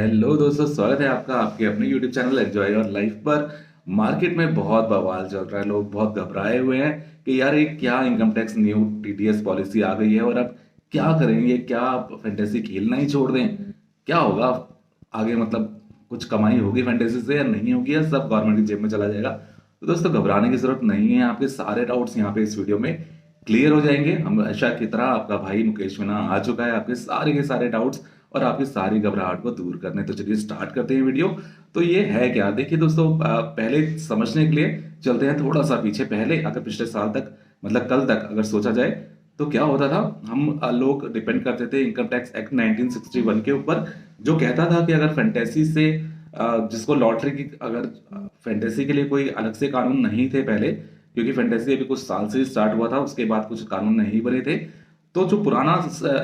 Hello दोस्तों, स्वागत है आपका आपके अपने YouTube channel enjoy your life पर। मार्केट में बहुत बवाल चल रहा है। लोग बहुत घबराए हुए हैं कि यार ये क्या income tax new TDS policy आ गई है और अब क्या करेंगे। क्या आप फैंटेसी खेलना ही छोड़ दें? क्या होगा आगे? मतलब कुछ कमाई होगी फैंटेसी से या नहीं होगी, या सब गवर्नमेंट की जेब में चला जाएगा? तो दोस्तों, घबराने की जरूरत नहीं है। आपके सारे डाउट्स यहाँ पे इस वीडियो में क्लियर हो जाएंगे। हमेशा की तरह आपका भाई मुकेश मीना आ चुका है आपके सारे के सारे डाउट्स और आपकी सारी घबराहट को दूर करने। तो चलिए स्टार्ट करते हैं वीडियो। तो ये है क्या, देखिए दोस्तों, पहले समझने के लिए चलते हैं थोड़ा सा पीछे। पहले अगर पिछले साल तक, मतलब कल तक अगर सोचा जाए तो क्या होता था। हम लोग डिपेंड करते थे इनकम टैक्स एक्ट 1961 के ऊपर, जो कहता था कि अगर फैंटेसी से जिसको लॉटरी की, अगर फैंटेसी के लिए कोई अलग से कानून नहीं थे पहले, क्योंकि फैंटेसी अभी कुछ साल से स्टार्ट हुआ था, उसके बाद कुछ कानून नहीं बने थे। तो जो पुराना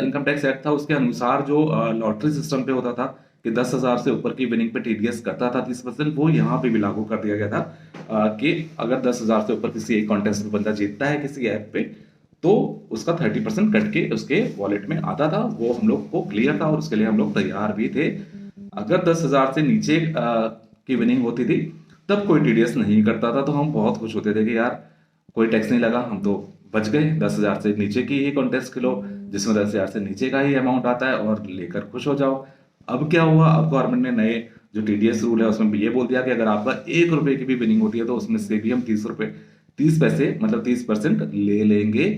इनकम टैक्स एक्ट था उसके अनुसार जो लॉटरी सिस्टम पे होता था कि 10,000 से ऊपर की विनिंग पे टीडीएस करता था 30%, वो यहाँ पे भी लागू कर दिया गया था कि अगर 10,000 से ऊपर किसी एक कॉन्टेस्ट में बंदा जीतता है किसी ऐप पे, तो उसका 30% कट के उसके वॉलेट में आता था। वो हम लोग को क्लियर था और उसके लिए हम लोग तैयार भी थे। अगर 10,000 से नीचे की विनिंग होती थी तब कोई टीडीएस नहीं करता था, तो हम बहुत खुश होते थे कि यार कोई टैक्स नहीं लगा, हम तो बच गए। 10,000 से नीचे की ही कॉन्टेस्ट खेलो जिसमें 10,000 से नीचे का ही अमाउंट आता है और लेकर खुश हो जाओ। अब क्या हुआ, अब गवर्नमेंट ने नए जो टीडीएस रूल है उसमें भी ये बोल दिया कि अगर आपका 1 रुपए की भी विनिंग होती है तो उसमें से भी हम 30 पैसे मतलब 30% ले लेंगे।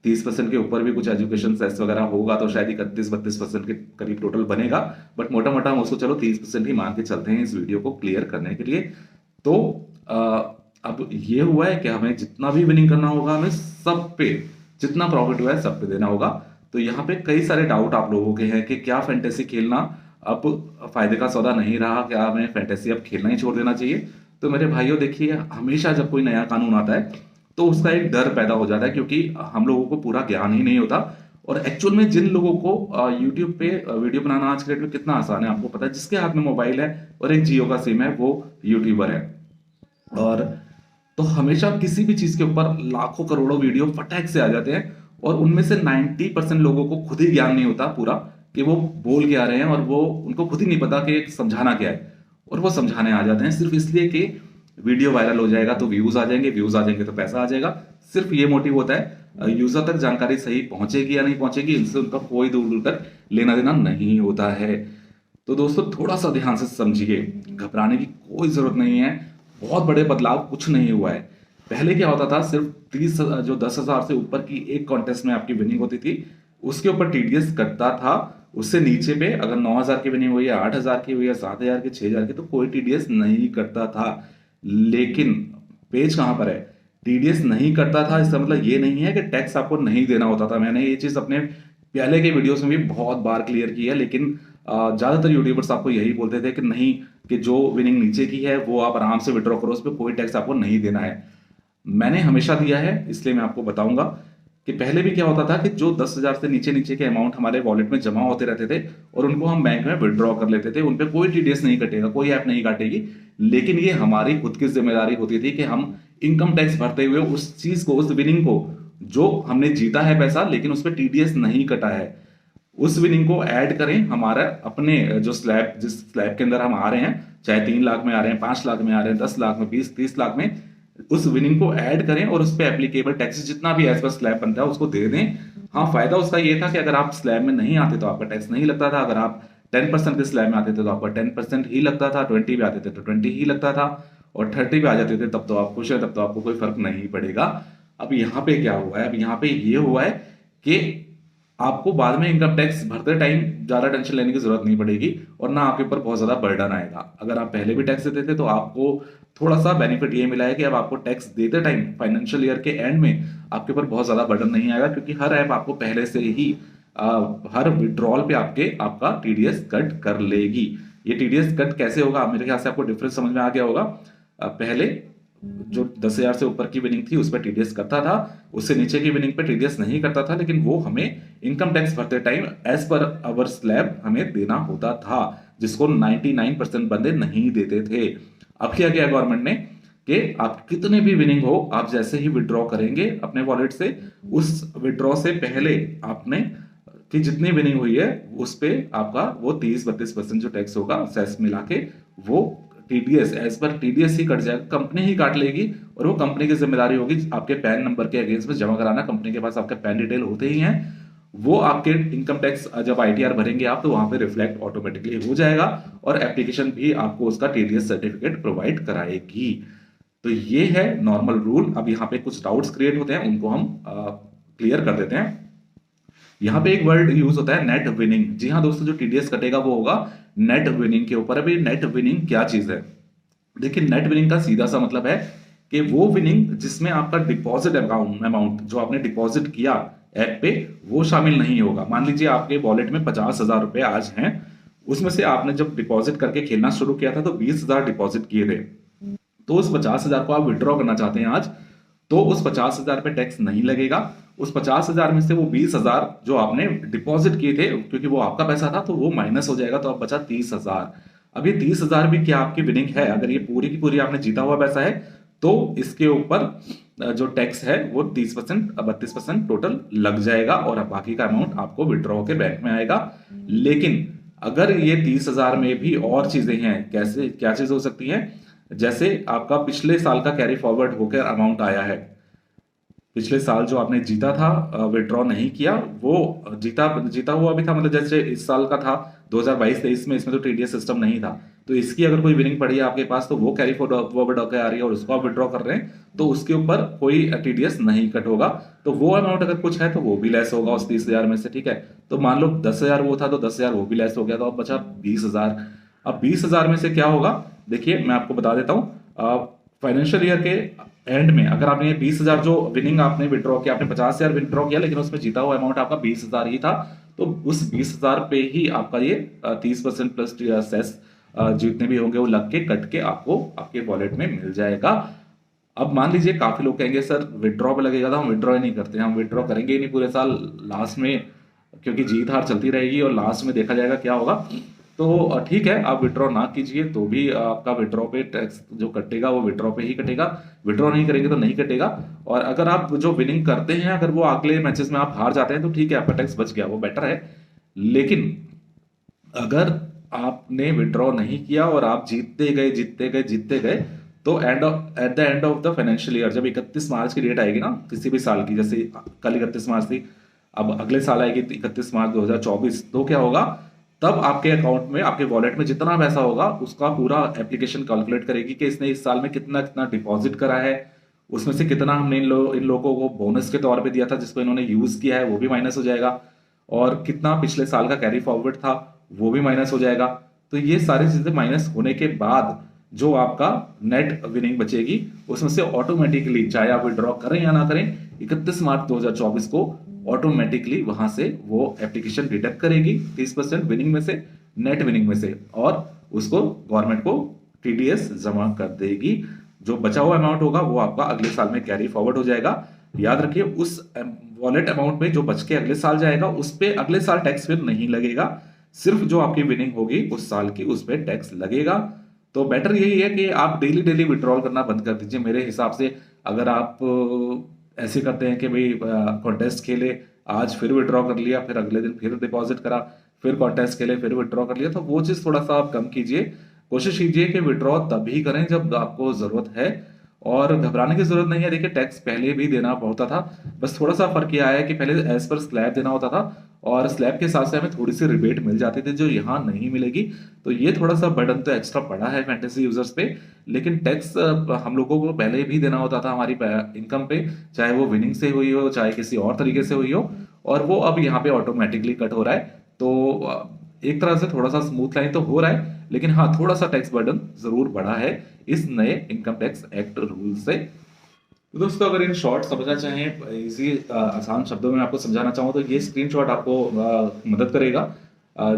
30% के ऊपर भी कुछ एजुकेशन सेस वगैरह होगा तो शायद 31-32% के करीब टोटल बनेगा। बट मोटा मोटा हम उसको चलो 30% ही मान के चलते हैं इस वीडियो को क्लियर करने के लिए। तो अब ये हुआ है कि हमें जितना भी विनिंग करना होगा, हमें सब पे जितना प्रॉफिट हुआ है सब पे देना होगा। तो यहाँ पे कई सारे डाउट आप लोगों के हैं कि क्या फैंटेसी खेलना अब फायदे का सौदा नहीं रहा, क्या हमें फैंटेसी अब खेलना ही छोड़ देना चाहिए? तो मेरे भाइयों देखिए, हमेशा जब कोई नया कानून आता है तो उसका एक डर पैदा हो जाता है, क्योंकि हम लोगों को पूरा ज्ञान ही नहीं होता। और एक्चुअल में जिन लोगों को यूट्यूब पे वीडियो बनाना आज के डेट में कितना आसान है आपको पता है। जिसके हाथ में मोबाइल है और एक जियो का सिम है वो यूट्यूबर है। और तो हमेशा किसी भी चीज के ऊपर लाखों करोड़ों वीडियो फटाक से आ जाते हैं और उनमें से 90% लोगों को खुद ही ज्ञान नहीं होता पूरा कि वो बोल के आ रहे हैं, और वो उनको खुद ही नहीं पता कि समझाना क्या है। और वो समझाने आ जाते हैं सिर्फ इसलिए कि वीडियो वायरल हो जाएगा तो व्यूज आ जाएंगे, व्यूज आ जाएंगे तो पैसा आ जाएगा। सिर्फ ये मोटिव होता है। यूजर तक जानकारी सही पहुंचेगी या नहीं पहुंचेगी, इनसे उनका कोई दूर दूर तक लेना देना नहीं होता है। तो दोस्तों, थोड़ा सा ध्यान से समझिए, घबराने की कोई जरूरत नहीं है। बहुत बड़े बदलाव कुछ नहीं हुआ है। पहले क्या होता था, सिर्फ 30 जो 10,000 से ऊपर की एक कॉन्टेस्ट में आपकी विनिंग होती थी उसके ऊपर टीडीएस कटता था। उससे नीचे पे अगर 9,000 की विनिंग हुई है, 8,000 की हुई है, 7,000 की, 6,000 की, तो कोई टीडीएस नहीं करता था। लेकिन पेज कहां पर है, टीडीएस नहीं करता था इसका मतलब ये नहीं है कि टैक्स आपको नहीं देना होता था। मैंने ये चीज अपने पहले के वीडियोस में भी बहुत बार क्लियर की है, लेकिन ज्यादातर यूट्यूबर्स आपको यही बोलते थे कि नहीं, कि जो विनिंग नीचे की है वो आप आराम से विड्रॉ करो, उस पर कोई टैक्स आपको नहीं देना है। मैंने हमेशा दिया है, इसलिए मैं आपको बताऊंगा कि पहले भी क्या होता था कि जो 10,000 से नीचे नीचे के अमाउंट हमारे वॉलेट में जमा होते रहते थे और उनको हम बैंक में विड्रॉ कर लेते थे, उन पे कोई टीडीएस नहीं कटेगा, कोई ऐप नहीं काटेगी। लेकिन ये हमारी खुद की जिम्मेदारी होती थी कि हम इनकम टैक्स भरते हुए उस चीज को, उस विनिंग को, जो हमने जीता है पैसा लेकिन उस पर टीडीएस नहीं कटा है, उस विनिंग को ऐड करें हमारा अपने जो स्लैब, जिस स्लैब के अंदर हम आ रहे हैं, चाहे 3 लाख में आ रहे हैं, 5 लाख में आ रहे हैं, 10 लाख में, 20-30 लाख में, उस विनिंग को ऐड करें और उस पर एप्लीकेबल टैक्स जितना भी एज पर स्लैब बनता है उसको दे दें। हाँ, फायदा उसका ये था कि अगर आप स्लैब में नहीं आते तो आपका टैक्स नहीं लगता था। अगर आप 10% के स्लैब में आते थे तो आपका 10% ही लगता था, 20 पे आते थे तो 20 ही लगता था, और 30 पे आ जाते थे तब तो आप खुश है, तब तो आपको कोई फर्क नहीं पड़ेगा। अब यहाँ पे क्या हुआ है, अब यहाँ पे ये हुआ है कि आपको बाद में इनकम टैक्स भरते टाइम ज्यादा टेंशन लेने की जरूरत नहीं पड़ेगी और ना आपके ऊपर बहुत ज्यादा बर्डन आएगा। अगर आप पहले भी टैक्स देते थे तो आपको थोड़ा सा बेनिफिट ये मिला है कि अब आपको टैक्स देते टाइम फाइनेंशियल ईयर के एंड में आपके ऊपर बहुत ज्यादा बर्डन नहीं आएगा, क्योंकि हर ऐप आपको पहले से ही हर विड्रॉल पे आपका टीडीएस कट कर लेगी। ये टीडीएस कट कैसे होगा, मेरे ख्याल से आपको डिफरेंस समझ में आ गया होगा। पहले जो 10,000 से ऊपर की विनिंग थी उस पर टीडीएस करता था, उससे नीचे की विनिंग पे टीडीएस नहीं करता था, लेकिन वो हमें इनकम टैक्स भरते टाइम एज पर अवर स्लैब हमें देना होता था, जिसको 99% बंदे नहीं देते थे। अब क्या किया गवर्नमेंट ने कि आप कितने भी विनिंग हो, आप जैसे ही विड्रॉ करेंगे अपने वॉलेट से, उस विड्रॉ से पहले आपने कि जितनी विनिंग हुई है उस पे आपका वो 30-32% जो टैक्स होगा सेस मिला के वो टीडीएस एज पर टीडीएस ही कट जाएगा, कंपनी ही काट लेगी। और वो कंपनी की जिम्मेदारी होगी आपके पैन नंबर के अगेंस्ट में जमा कराना। कंपनी के पास आपके पैन डिटेल होते ही हैं, वो आपके इनकम टैक्स जब आईटीआर भरेंगे आप तो वहां पे रिफ्लेक्ट ऑटोमेटिकली हो जाएगा और एप्लीकेशन भी आपको उसका टीडीएस सर्टिफिकेट प्रोवाइड कराएगी। तो ये है नॉर्मल रूल। अब यहाँ पे कुछ डाउट्स क्रिएट होते हैं, उनको हम क्लियर कर देते हैं। यहाँ पे एक वर्ड यूज होता है नेट विनिंग। जी हाँ दोस्तों, जो टीडीएस कटेगा वो होगा नेट विनिंग के ऊपर। अभी नेट विनिंग क्या चीज है? देखिए, नेट विनिंग का सीधा सा मतलब है कि वो विनिंग जिसमें आपका डिपॉजिट अमाउंट जो आपने डिपॉजिट किया ऐप पे वो शामिल नहीं होगा। मान लीजिए आपके वॉलेट में 50,000 रुपए आज हैं, उसमें से आपने जब डिपॉजिट करके खेलना शुरू किया था तो 20,000 डिपॉजिट किए थे। तो उस 50,000 को आप विड्रॉ करना चाहते हैं आज, तो उस 50,000 पे टैक्स नहीं लगेगा। उस 50,000 में से वो 20,000 जो आपने डिपॉजिट किए थे, क्योंकि वो आपका पैसा था, तो वो माइनस हो जाएगा, तो अब बचा 30,000। अब ये 30,000 भी क्या आपकी विनिंग है? अगर ये पूरी की पूरी आपने जीता हुआ पैसा है तो इसके ऊपर जो टैक्स है वो 30% 32% टोटल लग जाएगा और अब बाकी का अमाउंट आपको विड्रॉ के बैंक में आएगा। लेकिन अगर ये 30,000 में भी और चीजें हैं, कैसे क्या चीज हो सकती है? जैसे आपका पिछले साल का कैरी फॉरवर्ड होकर अमाउंट आया है, पिछले साल जो आपने जीता था, विड्रॉ नहीं किया, वो जीता हुआ भी था, मतलब जैसे इस साल का था 2022-23 में, इसमें तो टीडीएस सिस्टम नहीं था, तो इसकी अगर कोई विनिंग पड़ी है आपके पास तो वो कैरी फॉरवर्ड होकर आ रही है और उसको आप विड्रॉ कर रहे हैं तो उसके ऊपर कोई टीडीएस नहीं कट होगा। तो वो अमाउंट अगर कुछ है तो वो भी लेस होगा उस 30,000 में से, ठीक है। तो मान लो 10,000 वो था तो 10,000 वो भी लेस हो गया, तो अब बचा 20,000। अब 20,000 में से क्या होगा? देखिए मैं आपको बता देता हूँ। फाइनेंशियल ईयर के एंड में अगर आपने 20,000 जो विनिंग आपने विड्रॉ किया, आपने 50,000 विड्रॉ किया लेकिन उसमें जीता हुआ अमाउंट आपका 20,000 ही था, तो उस 20,000 पे ही आपका ये 30% प्लस सेस जितने भी होंगे वो लग के कट के आपको आपके वॉलेट में मिल जाएगा। अब मान लीजिए काफी लोग कहेंगे सर विड्रॉ पे लगेगा, तो हम विड्रॉ ही नहीं करते, हम विड्रॉ करेंगे ही नहीं पूरे साल, लास्ट में क्योंकि जीत हार चलती रहेगी और लास्ट में देखा जाएगा क्या होगा। तो ठीक है, आप विड्रॉ ना कीजिए तो भी आपका विड्रॉ पे टैक्स जो कटेगा वो विड्रॉ पे ही कटेगा, विड्रॉ नहीं करेंगे तो नहीं कटेगा। और अगर आप जो विनिंग करते हैं अगर वो अगले मैचेस में आप हार जाते हैं तो ठीक है, आपका टैक्स बच गया, वो बेटर है। लेकिन अगर आपने विड्रॉ नहीं किया और आप जीतते गए तो at the end of the financial year, जब 31 मार्च की डेट आएगी ना किसी भी साल की, जैसे कल 31 मार्च थी, अब अगले साल आएगी 31 मार्च 2024, तो क्या होगा? तब आपके अकाउंट में आपके वॉलेट में जितना पैसा होगा उसका पूरा एप्लीकेशन कैलकुलेट करेगी कि इसने इस साल में कितना कितना डिपॉजिट करा है, उसमें से कितना हमने इन लोगों को बोनस के तौर पे दिया था जिसको इन्होंने यूज किया है वो भी माइनस हो जाएगा, और कितना पिछले साल का कैरी फॉरवर्ड था वो भी माइनस हो जाएगा। तो ये सारी चीजें माइनस होने के बाद जो आपका नेट विनिंग बचेगी उसमें से ऑटोमेटिकली, चाहे आप विड्रॉ करें या ना करें, 31 मार्च 2024 को ऑटोमेटिकली वहां से वो एप्लीकेशन डिडक्ट करेगी 30% विनिंग में से, नेट विनिंग में से, और उसको गवर्नमेंट को टीडीएस जमा कर देगी। जो बचा हुआ अमाउंट होगा वो आपका अगले साल में कैरी फॉरवर्ड हो जाएगा। याद रखिए, उस वॉलेट अमाउंट में जो बच के अगले साल जाएगा उस पे अगले साल टैक्स फिर नहीं लगेगा, सिर्फ जो आपकी विनिंग होगी उस साल की उस पे टैक्स लगेगा। तो बेटर यही है कि आप डेली डेली विड्रॉल करना बंद कर दीजिए मेरे हिसाब से। अगर आप ऐसे करते हैं कि भाई कॉन्टेस्ट खेले, आज फिर विड्रॉ कर लिया, फिर अगले दिन फिर डिपॉजिट करा, फिर कॉन्टेस्ट खेले, फिर विड्रॉ कर लिया, तो वो चीज थोड़ा सा आप कम कीजिए। कोशिश कीजिए कि विड्रॉ तभी करें जब आपको जरूरत है, और घबराने की जरूरत नहीं है। देखिए, टैक्स पहले भी देना होता था, बस थोड़ा सा फर्क यह आया कि पहले एज पर स्लैब देना होता था और स्लैब के साथ से हमें थोड़ी सी रिबेट मिल जाती थी जो यहाँ नहीं मिलेगी। तो ये थोड़ा सा बर्डन तो एक्स्ट्रा पड़ा है फैंटेसी यूजर्स पे, लेकिन टैक्स हम लोगों को पहले भी देना होता था हमारी इनकम पे, चाहे वो विनिंग से हुई हो चाहे किसी और तरीके से हुई हो, और वो अब यहाँ पे ऑटोमेटिकली कट हो रहा है। तो एक तरह से थोड़ा सा स्मूथ लाइन तो हो रहा है, लेकिन हाँ थोड़ा सा टैक्स बर्डन जरूर बढ़ा है इस नए इनकम टैक्स एक्ट रूल से। तो दोस्तों, अगर इन शॉर्ट समझना चाहें, इजी आसान शब्दों में आपको समझाना चाहूँ तो ये स्क्रीनशॉट आपको मदद करेगा।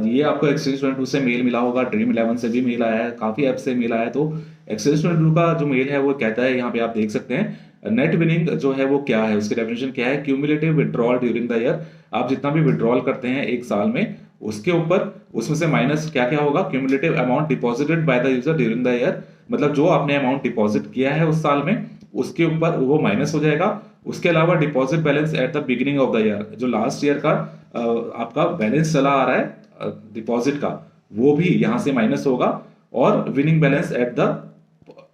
ये आपको एक्सचेंज 22 से मेल मिला होगा, ड्रीम 11 से भी मेल आया है, काफी ऐप से मेल आया है। तो एक्सचेंज 22 का जो मेल है वो कहता है, यहाँ पे आप देख सकते हैं, नेट विनिंग जो है वो क्या है, उसकी डेफिनेशन क्या है? Cumulative withdrawal during the year. आप जितना भी विड्रॉल करते हैं एक साल में उसके ऊपर उसमें से माइनस क्या क्या होगा? Cumulative amount deposited by the user during the year, मतलब जो आपने अमाउंट डिपॉजिट किया है उस साल में उसके ऊपर वो माइनस हो जाएगा, उसके अलावा deposit balance at the beginning of the year, जो लास्ट ईयर का आपका बैलेंस चला आ रहा है डिपॉजिट का, वो भी यहाँ से माइनस होगा। और winning balance at the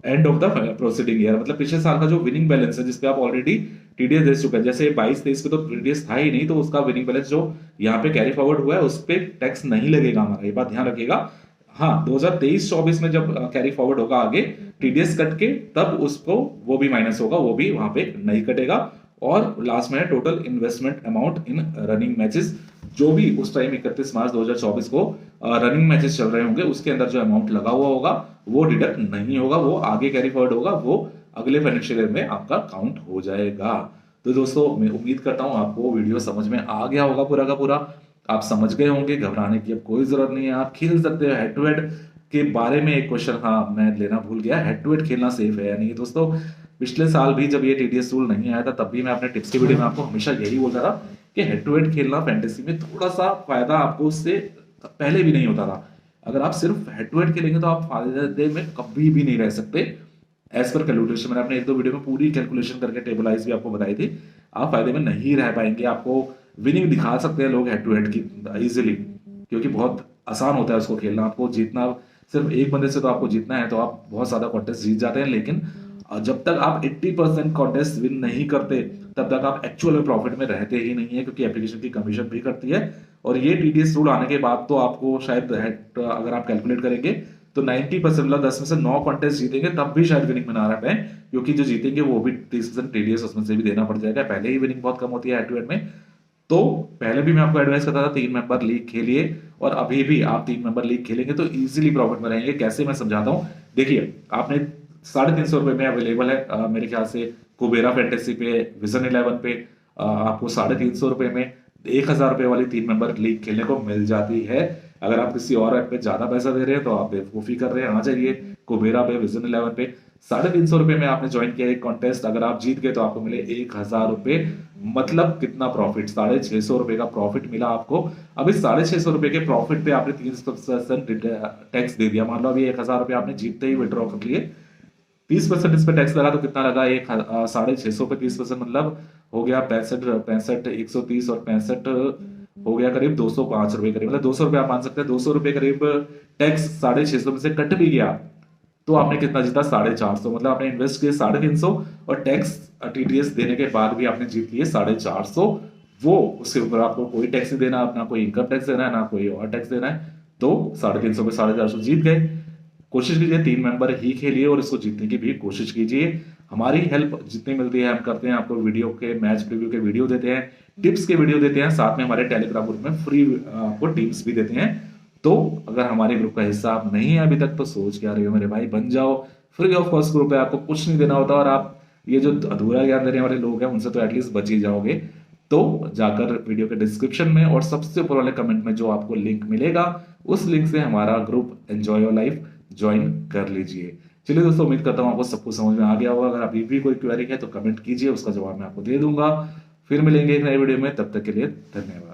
end of the proceeding year, मतलब पिछले साल का जो विनिंग बैलेंस है जिसपे आप ऑलरेडी टीडीएस दे चुके हैं, जैसे 22-23 पे तो टीडीएस था ही नहीं, तो उसका विनिंग बैलेंस जो यहाँ पे कैरी फॉरवर्ड हुआ है उस पर टैक्स नहीं लगेगा हमारा, ये बात ध्यान रखिएगा। हाँ, 2023-24 में जब कैरी फॉरवर्ड होगा आगे टीडीएस कट के, तब उसको वो भी माइनस होगा, वो भी वहां पे नहीं कटेगा। और लास्ट में है total investment amount in running matches, जो भी उस टाइम 31 मार्च 2024 को रनिंग मैचेस चल रहे होंगे उसके अंदर जो अमाउंट लगा हुआ होगा वो डिडक्ट नहीं होगा, वो आगे कैरी फॉरवर्ड होगा, वो अगले फाइनेंशियल ईयर में आपका काउंट हो जाएगा। तो दोस्तों मैं उम्मीद करता हूं आपको वीडियो समझ में आ गया होगा पूरा का पूरा, आप समझ गए होंगे, घबराने की अब कोई जरूरत नहीं है, आप खेल सकते हो। हेड टू हेड के बारे में एक क्वेश्चन हाँ मैं लेना भूल गया, हेड टू हेड खेलना सेफ है या नहीं दोस्तों। पिछले साल भी जब ये टीडीएस रूल नहीं आया था तब भी मैं अपने टिप्स के वीडियो में आपको हमेशा यही बोलता था कि हेड टू हेड खेलना फैंटेसी में थोड़ा सा फायदा आपको उससे पहले भी नहीं होता था। अगर आप सिर्फ हेड टू हेड खेलेंगे तो आप फायदे में कभी भी नहीं रह सकते। एज पर कैलकुलेशन, मैंने अपने 1-2 वीडियो में पूरी कैलकुलेशन करके टेबलाइज भी आपको बताई थी, आप फायदे में नहीं रह पाएंगे। आपको विनिंग दिखा सकते हैं लोग हेड टू हेड की इजिली, क्योंकि बहुत आसान होता है उसको खेलना। आपको जीतना सिर्फ एक बंदे से तो आपको जीतना है तो आप बहुत ज्यादा कॉन्टेस्ट जीत जाते हैं, लेकिन जब तक आप 80% कॉन्टेस्ट विन नहीं करते तब तक आप एक्चुअल में प्रॉफिट में रहते ही नहीं है, क्योंकि एप्लीकेशन की कमीशन भी करती है। और ये टीडीएस रूल आने के बाद तो आपको शायद अगर आप कैलकुलेट करेंगे तो 90%, मतलब 10 में से 9 कॉन्टेस्ट जीतेंगे तब भी शायद विनिंग में ना रह पाए, क्योंकि जो जीतेंगे वो भी 30% टीडीएस उसमें से भी देना पड़ जाएगा। पहले ही विनिंग बहुत कम होती है हेड टू हेड में। तो पहले भी मैं आपको एडवाइस करता था 3 मेंबर लीग खेलिए, और अभी भी आप 3 मेंबर लीग खेलेंगे तो इजीली प्रॉफिट में रहेंगे। कैसे मैं समझाता हूँ, देखिए आपने 350 रुपए में अवेलेबल है मेरे ख्याल से कुबेरा फैंटेसी पे, विजन 11 पे आपको 350 रुपए में 1000 रुपए वाली 3 मेंबर लीग खेलने को मिल जाती है। अगर आप किसी और ऐप पे ज्यादा पैसा दे रहे हैं तो आप बेवकूफी कर रहे हैं, आ जाइए कुबेरा पे, विजन 11 पे 350 रुपए में आपने ज्वाइन किया एक कॉन्टेस्ट, अगर आप जीत गए तो आपको मिले 1000 रुपए। मतलब कितना प्रॉफिट, 650 रुपए का प्रॉफिट मिला आपको। अब इस 650 रुपए के प्रॉफिट पे आपने 3% टैक्स दे दिया। मान लो अभी 1000 रुपए आपने जीतते ही विड्रॉ कर लिए, 30% इस पे टैक्स लगा तो कितना लगा, 650 पे 30% मतलब हो गया 65 130 और 65 हो गया करीब 205 रुपए करीब, मतलब 200 रुपए आप मान सकते हैं। 200 रुपए करीब टैक्स 650 में से कट भी गया तो आपने कितना जीता, 450। मतलब आपने इन्वेस्ट किए 350 और टैक्स टीडीएस देने के बाद भी आपने जीत लिए 450। वो उसके ऊपर आपको कोई टैक्स नहीं देना, अपना कोई इनकम टैक्स देना है ना कोई और टैक्स देना है, तो 350 पे 450 जीत गए। कोशिश कीजिए 3 मेंबर ही खेलिए और इसको जीतने की भी कोशिश कीजिए। हमारी हेल्प जितनी मिलती है हम करते हैं, आपको वीडियो के मैच प्रीव्यू के वीडियो देते हैं, टिप्स के वीडियो देते हैं, साथ में हमारे टेलीग्राम ग्रुप में फ्री आपको टीम्स भी देते हैं। तो अगर हमारे ग्रुप का हिस्सा आप नहीं है अभी तक तो सोच क्या रहे हो मेरे भाई, बन जाओ। फ्री ऑफ कॉस्ट ग्रुप है, आपको कुछ नहीं देना होता, और आप ये जो अधूरा ज्ञान देने वाले लोग हैं उनसे तो एटलीस्ट बच ही जाओगे। तो जाकर वीडियो के डिस्क्रिप्शन में और सबसे ऊपर वाले कमेंट में जो आपको लिंक मिलेगा उस लिंक से हमारा group enjoy your life join कर लीजिए। चलिए दोस्तों, उम्मीद करता हूँ आपको सब कुछ समझ में आ गया होगा। अगर अभी भी कोई क्वेरी है तो कमेंट कीजिए, उसका जवाब मैं आपको दे दूंगा। फिर मिलेंगे एक नए वीडियो में, तब तक के लिए धन्यवाद।